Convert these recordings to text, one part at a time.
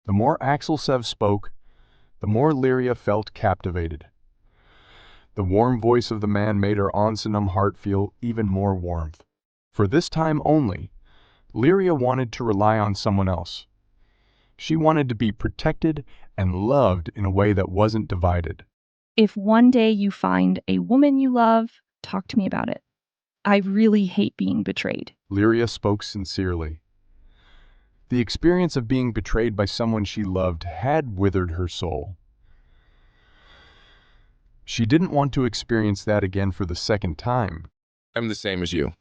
The more Axelsev spoke, the more Lyria felt captivated. The warm voice of the man made her Ansanum heart feel even more warmth. For this time only, Lyria wanted to rely on someone else. She wanted to be protected and loved in a way that wasn't divided. If one day you find a woman you love, talk to me about it. I really hate being betrayed. Lyria spoke sincerely. The experience of being betrayed by someone she loved had withered her soul. She didn't want to experience that again for the second time. I'm the same as you.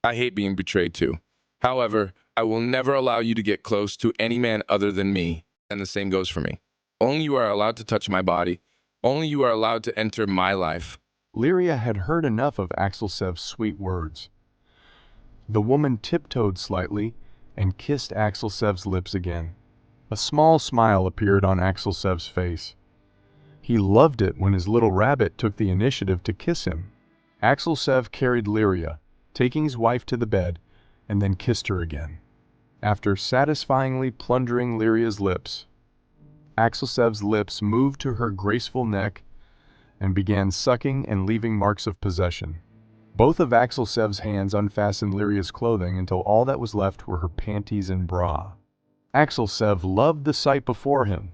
I hate being betrayed too. However, I will never allow you to get close to any man other than me, and the same goes for me. Only you are allowed to touch my body. Only you are allowed to enter my life. Lyria had heard enough of Axelsev's sweet words. The woman tiptoed slightly and kissed Axelsev's lips again. A small smile appeared on Axelsev's face. He loved it when his little rabbit took the initiative to kiss him. Axelsev carried Lyria, taking his wife to the bed, and then kissed her again. After satisfyingly plundering Lyria's lips, Axelsev's lips moved to her graceful neck and began sucking and leaving marks of possession. Both of Axelsev's hands unfastened Lyria's clothing until all that was left were her panties and bra. Axelsev loved the sight before him.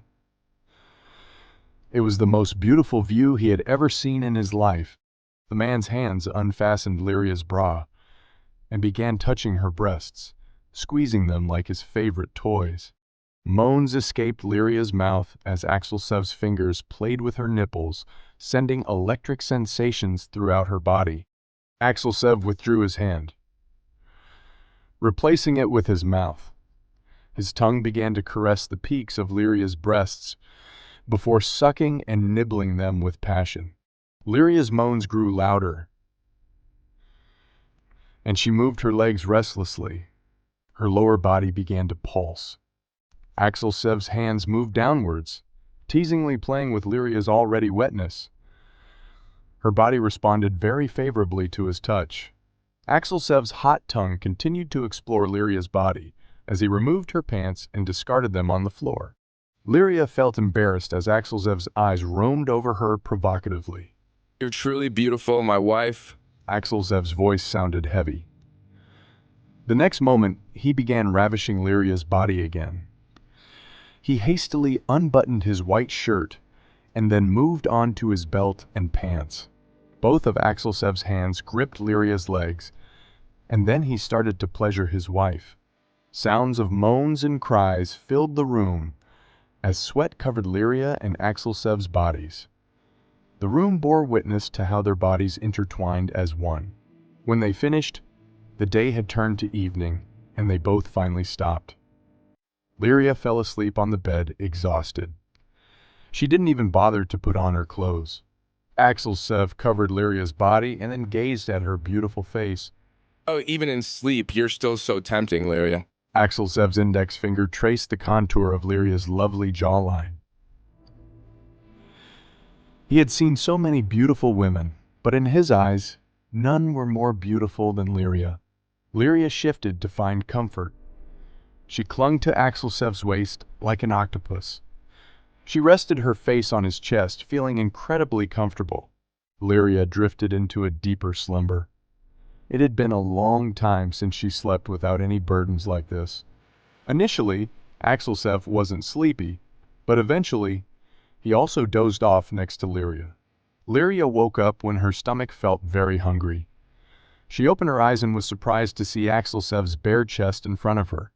It was the most beautiful view he had ever seen in his life. The man's hands unfastened Lyria's bra and began touching her breasts, squeezing them like his favorite toys. Moans escaped Lyria's mouth as Axelsev's fingers played with her nipples, sending electric sensations throughout her body. Axelsev withdrew his hand, replacing it with his mouth. His tongue began to caress the peaks of Lyria's breasts before sucking and nibbling them with passion. Lyria's moans grew louder, and she moved her legs restlessly. Her lower body began to pulse. Axelsev's hands moved downwards, teasingly playing with Lyria's already wetness. Her body responded very favorably to his touch. Axelsev's hot tongue continued to explore Lyria's body as he removed her pants and discarded them on the floor. Lyria felt embarrassed as Axelsev's eyes roamed over her provocatively. You're truly beautiful, my wife. Axelsev's voice sounded heavy. The next moment, he began ravishing Lyria's body again. He hastily unbuttoned his white shirt and then moved on to his belt and pants. Both of Axelsev's hands gripped Lyria's legs, and then he started to pleasure his wife. Sounds of moans and cries filled the room as sweat covered Lyria and Axelsev's bodies. The room bore witness to how their bodies intertwined as one. When they finished, the day had turned to evening, and they both finally stopped. Lyria fell asleep on the bed, exhausted. She didn't even bother to put on her clothes. Axelsev covered Lyria's body and then gazed at her beautiful face. Oh, even in sleep, you're still so tempting, Lyria. Axelsev's index finger traced the contour of Lyria's lovely jawline. He had seen so many beautiful women, but in his eyes, none were more beautiful than Lyria. Lyria shifted to find comfort. She clung to Axelsev's waist like an octopus. She rested her face on his chest, feeling incredibly comfortable. Lyria drifted into a deeper slumber. It had been a long time since she slept without any burdens like this. Initially, Axelsev wasn't sleepy, but eventually, he also dozed off next to Lyria. Lyria woke up when her stomach felt very hungry. She opened her eyes and was surprised to see Axelsev's bare chest in front of her.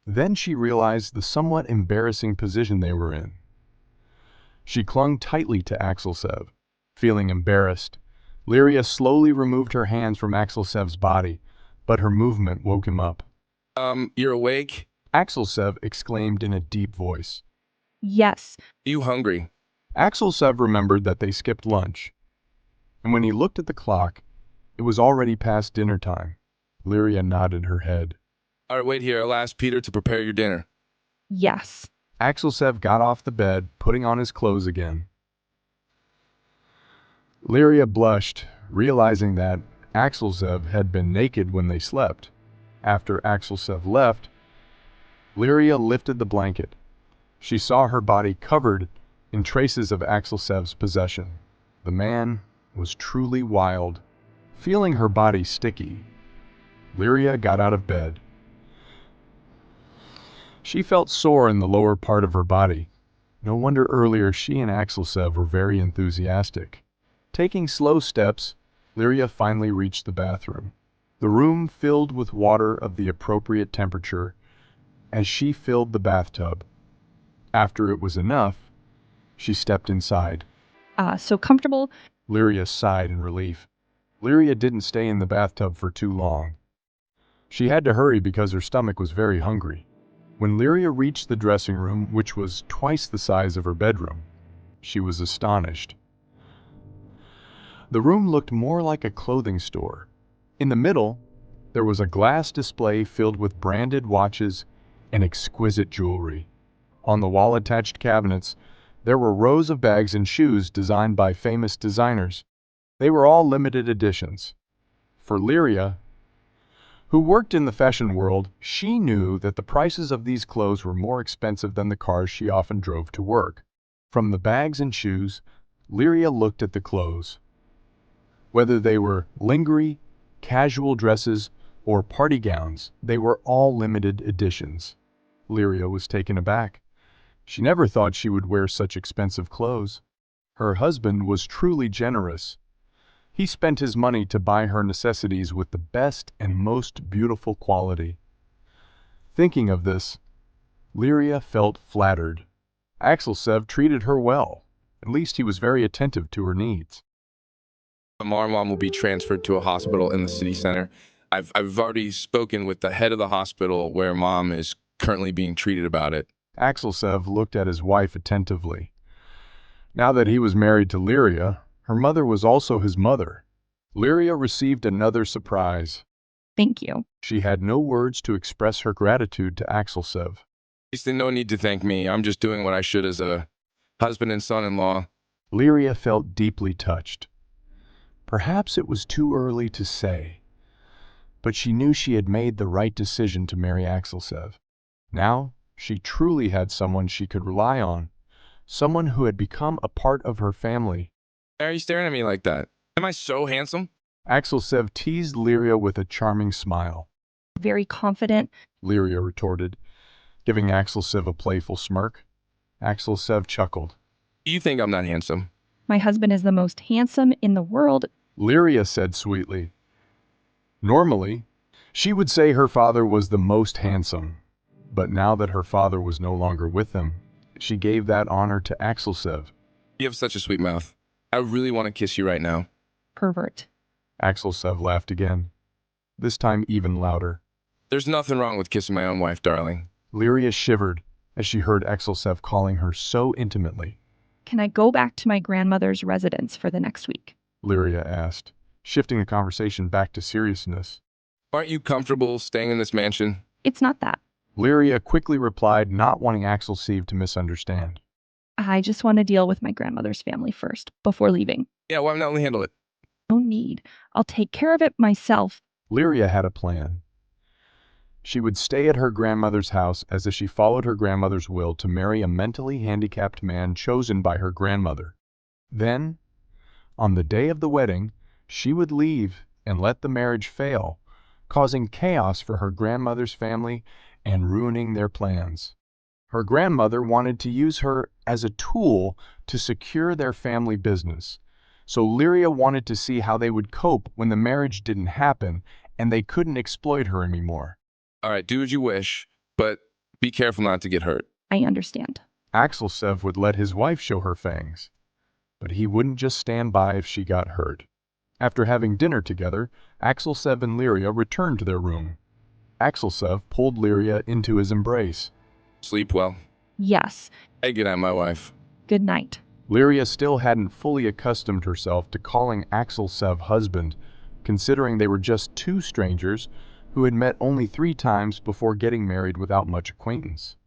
Then she realized the somewhat embarrassing position they were in. She clung tightly to Axelsev. Feeling embarrassed, Lyria slowly removed her hands from Axelsev's body, but her movement woke him up. You're awake? Axelsev exclaimed in a deep voice. Yes. You hungry? Axelsev remembered that they skipped lunch, and when he looked at the clock, it was already past dinner time. Lyria nodded her head. All right, wait here. I'll ask Peter to prepare your dinner. Yes. Axelsev got off the bed, putting on his clothes again. Lyria blushed, realizing that Axelsev had been naked when they slept. After Axelsev left, Lyria lifted the blanket. She saw her body covered in traces of Axelsev's possession. The man was truly wild. Feeling her body sticky, Lyria got out of bed. She felt sore in the lower part of her body. No wonder earlier she and Axelsev were very enthusiastic. Taking slow steps, Lyria finally reached the bathroom. The room filled with water of the appropriate temperature as she filled the bathtub. After it was enough, she stepped inside. So comfortable. Lyria sighed in relief. Lyria didn't stay in the bathtub for too long. She had to hurry because her stomach was very hungry. When Lyria reached the dressing room, which was twice the size of her bedroom, she was astonished. The room looked more like a clothing store. In the middle, there was a glass display filled with branded watches and exquisite jewelry. On the wall-attached cabinets, there were rows of bags and shoes designed by famous designers. They were all limited editions. For Lyria, who worked in the fashion world, she knew that the prices of these clothes were more expensive than the cars she often drove to work. From the bags and shoes, Lyria looked at the clothes. Whether they were lingerie, casual dresses, or party gowns, they were all limited editions. Lyria was taken aback. She never thought she would wear such expensive clothes. Her husband was truly generous. He spent his money to buy her necessities with the best and most beautiful quality. Thinking of this, Lyria felt flattered. Axelsev treated her well. At least he was very attentive to her needs. Mom will be transferred to a hospital in the city center. I've already spoken with the head of the hospital where Mom is currently being treated about it. Axelsev looked at his wife attentively. Now that he was married to Lyria, her mother was also his mother. Lyria received another surprise. Thank you. She had no words to express her gratitude to Axelsev. There's no need to thank me. I'm just doing what I should as a husband and son-in-law. Lyria felt deeply touched. Perhaps it was too early to say, but she knew she had made the right decision to marry Axelsev. Now, she truly had someone she could rely on, someone who had become a part of her family. Why are you staring at me like that? Am I so handsome? Axelsev teased Lyria with a charming smile. Very confident. Lyria retorted, giving Axelsev a playful smirk. Axelsev chuckled. You think I'm not handsome? My husband is the most handsome in the world. Lyria said sweetly. Normally, she would say her father was the most handsome, but now that her father was no longer with them, she gave that honor to Axelsev. You have such a sweet mouth. I really want to kiss you right now. Pervert. Axelsev laughed again, this time even louder. There's nothing wrong with kissing my own wife, darling. Lyria shivered as she heard Axelsev calling her so intimately. Can I go back to my grandmother's residence for the next week? Lyria asked, shifting the conversation back to seriousness. Aren't you comfortable staying in this mansion? It's not that. Lyria quickly replied, not wanting Axelsev to misunderstand. I just want to deal with my grandmother's family first, before leaving. Yeah, why not handle it? No need. I'll take care of it myself. Lyria had a plan. She would stay at her grandmother's house as if she followed her grandmother's will to marry a mentally handicapped man chosen by her grandmother. Then, on the day of the wedding, she would leave and let the marriage fail, causing chaos for her grandmother's family and ruining their plans. Her grandmother wanted to use her as a tool to secure their family business, so Lyria wanted to see how they would cope when the marriage didn't happen and they couldn't exploit her anymore. All right, do as you wish, but be careful not to get hurt. I understand. Axelsev would let his wife show her fangs, but he wouldn't just stand by if she got hurt. After having dinner together, Axelsev and Lyria returned to their room. Axelsev pulled Lyria into his embrace. Sleep well. Yes. Hey, good night, my wife. Good night. Lyria still hadn't fully accustomed herself to calling Axelsev husband, considering they were just two strangers who had met only 3 times before getting married without much acquaintance.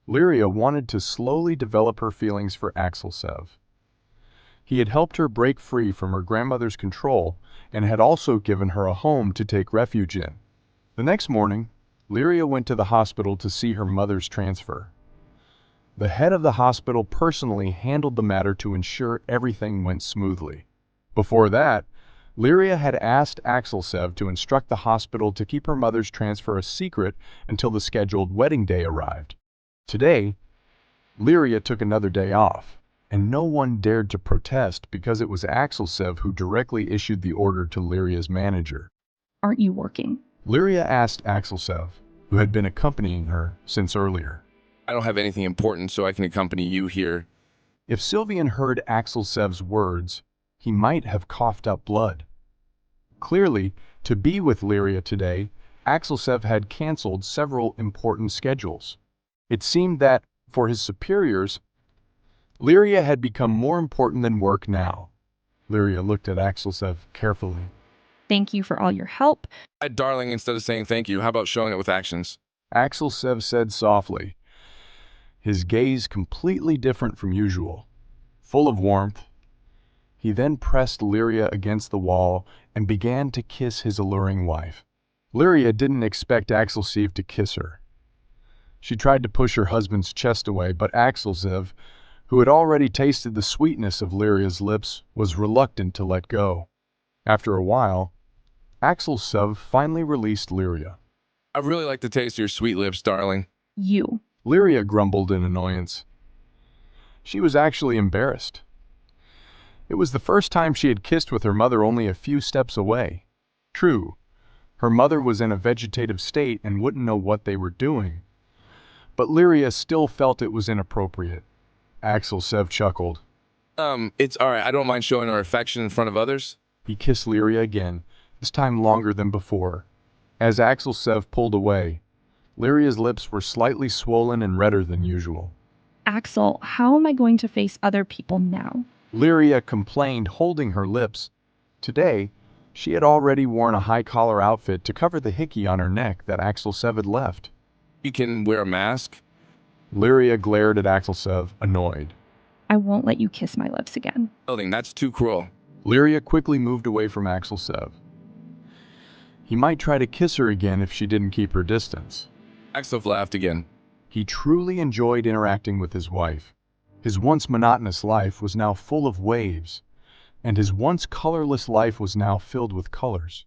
Lyria wanted to slowly develop her feelings for Axelsev. He had helped her break free from her grandmother's control and had also given her a home to take refuge in. The next morning, Lyria went to the hospital to see her mother's transfer. The head of the hospital personally handled the matter to ensure everything went smoothly. Before that, Lyria had asked Axelsev to instruct the hospital to keep her mother's transfer a secret until the scheduled wedding day arrived. Today, Lyria took another day off, and no one dared to protest because it was Axelsev who directly issued the order to Lyria's manager. Aren't you working? Lyria asked Axelsev, who had been accompanying her since earlier. I don't have anything important, so I can accompany you here. If Sylvian heard Axelsev's words, he might have coughed up blood. Clearly, to be with Lyria today, Axelsev had canceled several important schedules. It seemed that, for his superiors, Lyria had become more important than work now. Lyria looked at Axelsev carefully. Thank you for all your help. Darling, instead of saying thank you, how about showing it with actions? Axelsev said softly, his gaze completely different from usual, full of warmth. He then pressed Lyria against the wall and began to kiss his alluring wife. Lyria didn't expect Axelsev to kiss her. She tried to push her husband's chest away, but Axelsev, who had already tasted the sweetness of Lyria's lips, was reluctant to let go. After a while, Axelsev finally released Lyria. I'd really like to taste your sweet lips, darling. You. Lyria grumbled in annoyance. She was actually embarrassed. It was the first time she had kissed with her mother only a few steps away. True, her mother was in a vegetative state and wouldn't know what they were doing. But Lyria still felt it was inappropriate. Axelsev chuckled. It's alright, I don't mind showing our affection in front of others. He kissed Lyria again, this time longer than before. As Axelsev pulled away, Lyria's lips were slightly swollen and redder than usual. Axel, how am I going to face other people now? Lyria complained, holding her lips. Today, she had already worn a high-collar outfit to cover the hickey on her neck that Axelsev had left. You can wear a mask? Lyria glared at Axelsev, annoyed. I won't let you kiss my lips again. That's too cruel. Lyria quickly moved away from Axelsev. He might try to kiss her again if she didn't keep her distance. Axel laughed again. He truly enjoyed interacting with his wife. His once monotonous life was now full of waves, and his once colorless life was now filled with colors.